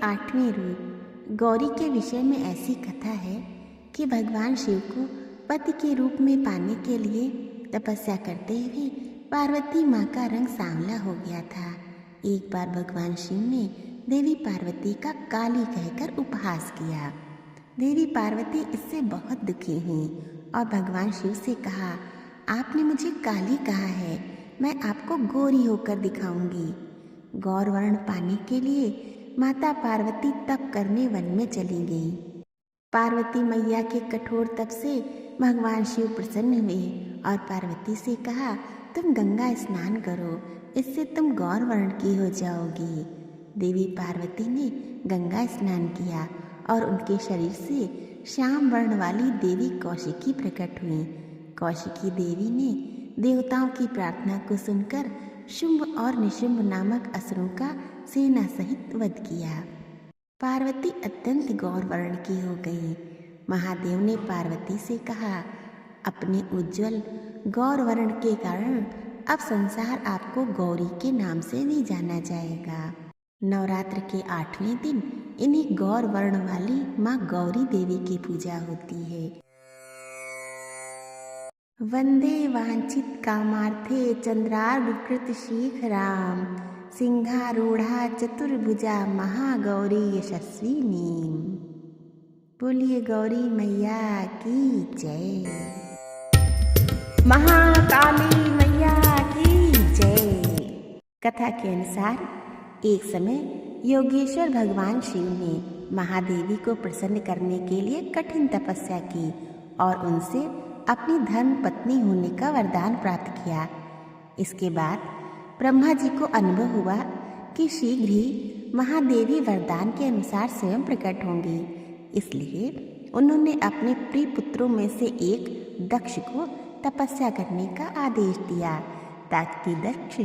8वें रूप गौरी के विषय में ऐसी कथा है कि भगवान शिव को पति के रूप में पाने के लिए तपस्या करते हुए पार्वती माँ का रंग सांवला हो गया था। एक बार भगवान शिव ने देवी पार्वती का काली कहकर उपहास किया। देवी पार्वती इससे बहुत दुखी हुई और भगवान शिव से कहा, आपने मुझे काली कहा है, मैं आपको गोरी होकर दिखाऊंगी। गौर वर्ण पाने के लिए माता पार्वती तप करने वन में चली गई। पार्वती मैया के कठोर तप से भगवान शिव प्रसन्न हुए और पार्वती से कहा, तुम गंगा स्नान करो, इससे तुम गौर वर्ण की हो जाओगी। देवी पार्वती ने गंगा स्नान किया और उनके शरीर से श्याम वर्ण वाली देवी कौशिकी प्रकट हुई। कौशिकी देवी ने देवताओं की प्रार्थना को सुनकर शुंभ और निशुंभ नामक असुरों का सेना सहित वध किया। पार्वती अत्यंत गौर वर्ण की हो गई। महादेव ने पार्वती से कहा, अपने उज्जवल गौर वर्ण के कारण अब संसार आपको गौरी के नाम से भी जाना जाएगा। नवरात्र के 8वें दिन इन्हीं गौर वर्ण वाली माँ गौरी देवी की पूजा होती है। वंदे वांछित कामार्थे चंद्रार्धकृत शीघ्राम सिंहारूढ़ा चतुर्भुजा महागौरी यशस्विनी। बोलिए गौरी मैया की जय। महाकाली मैया की जय। कथा के अनुसार एक समय योगेश्वर भगवान शिव ने महादेवी को प्रसन्न करने के लिए कठिन तपस्या की और उनसे अपनी धर्म पत्नी होने का वरदान प्राप्त किया। इसके बाद ब्रह्मा जी को अनुभव हुआ कि शीघ्र ही महादेवी वरदान के अनुसार स्वयं प्रकट होंगी। इसलिए उन्होंने अपने प्रिय पुत्रों में से एक दक्ष को तपस्या करने का आदेश दिया ताकि दक्ष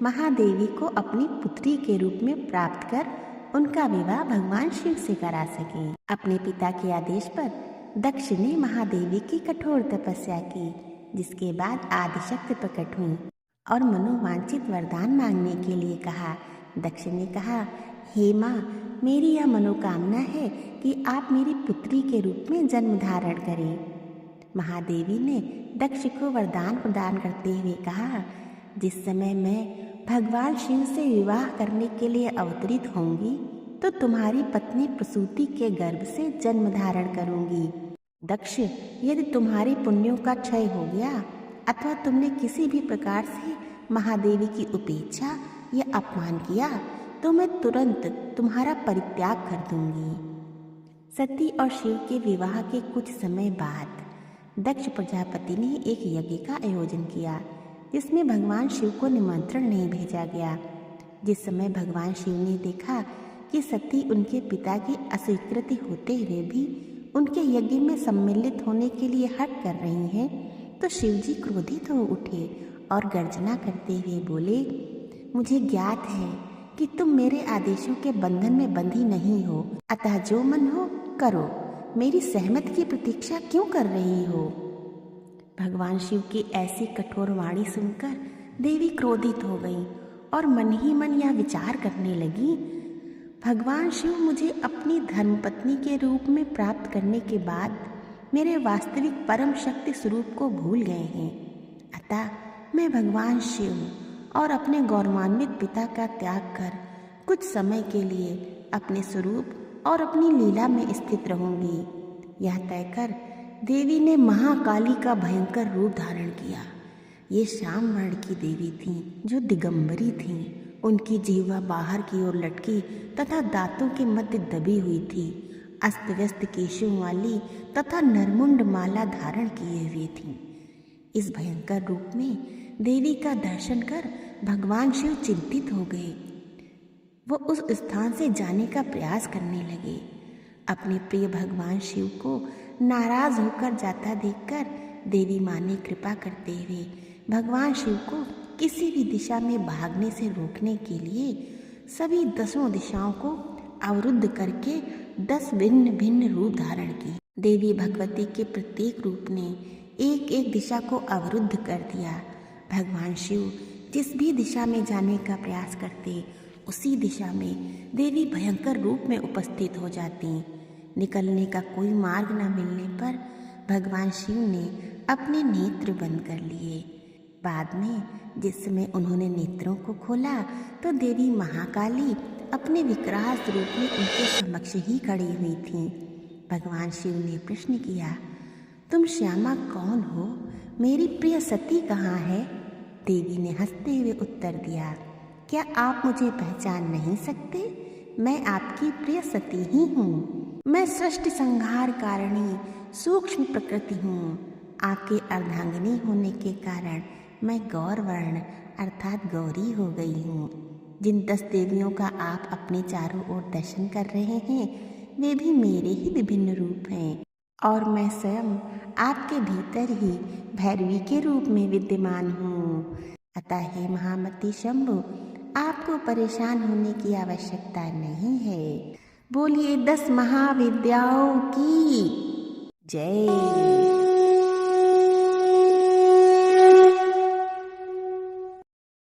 महादेवी को अपनी पुत्री के रूप में प्राप्त कर उनका विवाह भगवान शिव से करा सके। अपने पिता के आदेश पर दक्ष ने महादेवी की कठोर तपस्या की, जिसके बाद आदिशक्ति प्रकट हुई और मनोवांछित वरदान मांगने के लिए कहा। दक्ष ने कहा, हे माँ, मेरी यह मनोकामना है कि आप मेरी पुत्री के रूप में जन्म धारण करें। महादेवी ने दक्ष को वरदान प्रदान करते हुए कहा, जिस समय मैं भगवान शिव से विवाह करने के लिए अवतरित होंगी तो तुम्हारी पत्नी प्रसूति के गर्भ से जन्म धारण करूंगी। दक्ष, यदि तुम्हारे पुण्यों का क्षय हो गया अथवा तुमने किसी भी प्रकार से महादेवी की उपेक्षा या अपमान किया तो मैं तुरंत तुम्हारा परित्याग कर दूंगी। सती और शिव के विवाह के कुछ समय बाद दक्ष प्रजापति ने एक यज्ञ का आयोजन किया जिसमें भगवान शिव को निमंत्रण नहीं भेजा गया। जिस समय भगवान शिव ने देखा कि सती उनके पिता की अस्वीकृति होते हुए भी उनके यज्ञ में सम्मिलित होने के लिए हट कर रही हैं, तो शिव जी क्रोधित हो उठे और गर्जना करते हुए बोले, मुझे ज्ञात है कि तुम मेरे आदेशों के बंधन में बंधी नहीं हो, अतः जो मन हो करो, मेरी सहमति की प्रतीक्षा क्यों कर रही हो। भगवान शिव की ऐसी कठोर वाणी सुनकर देवी क्रोधित हो गई और मन ही मन यह विचार करने लगी, भगवान शिव मुझे अपनी धर्मपत्नी के रूप में प्राप्त करने के बाद मेरे वास्तविक परम शक्ति स्वरूप को भूल गए हैं। अतः मैं भगवान शिव और अपने गौरवान्वित पिता का त्याग कर कुछ समय के लिए अपने स्वरूप और अपनी लीला में स्थित रहूंगी। यह तय कर देवी ने महाकाली का भयंकर रूप धारण किया। ये श्याम वर्ण की देवी थीं जो दिगंबरी थीं। उनकी जीवा बाहर की ओर लटकी तथा दांतों के मध्य दबी हुई थी। अस्त व्यस्त केशों वाली तथा नरमुंड माला धारण किए हुए थीं। इस भयंकर रूप में देवी का दर्शन कर भगवान शिव चिंतित हो गए। वो उस स्थान से जाने का प्रयास करने लगे। अपने प्रिय भगवान शिव को नाराज होकर जाता देखकर देवी माँ ने कृपा करते हुए भगवान शिव को किसी भी दिशा में भागने से रोकने के लिए सभी 10 दिशाओं को अवरुद्ध करके 10 भिन्न भिन्न रूप धारण की। देवी भगवती के प्रत्येक रूप ने एक एक दिशा को अवरुद्ध कर दिया। भगवान शिव जिस भी दिशा में जाने का प्रयास करते उसी दिशा में देवी भयंकर रूप में उपस्थित हो जाती। निकलने का कोई मार्ग न मिलने पर भगवान शिव ने अपने नेत्र बंद कर लिए। बाद में जिस समय उन्होंने नेत्रों को खोला तो देवी महाकाली अपने विकराल रूप में उनके समक्ष ही खड़ी हुई थी। भगवान शिव ने प्रश्न किया, तुम श्यामा कौन हो? मेरी प्रिय सती कहाँ है? देवी ने हंसते हुए उत्तर दिया, क्या आप मुझे पहचान नहीं सकते? मैं आपकी प्रिय सती ही हूँ। मैं सृष्टि संहार कारिणी सूक्ष्म प्रकृति हूँ। आपके अर्धांगिनी होने के कारण मैं गौर वर्ण अर्थात गौरी हो गई हूँ। जिन 10 देवियों का आप अपने चारों ओर दर्शन कर रहे हैं वे भी मेरे ही विभिन्न रूप हैं और मैं स्वयं आपके भीतर ही भैरवी के रूप में विद्यमान हूँ। अतः हे महामती शंभु, आपको परेशान होने की आवश्यकता नहीं है। बोलिए 10 महाविद्याओं की जय।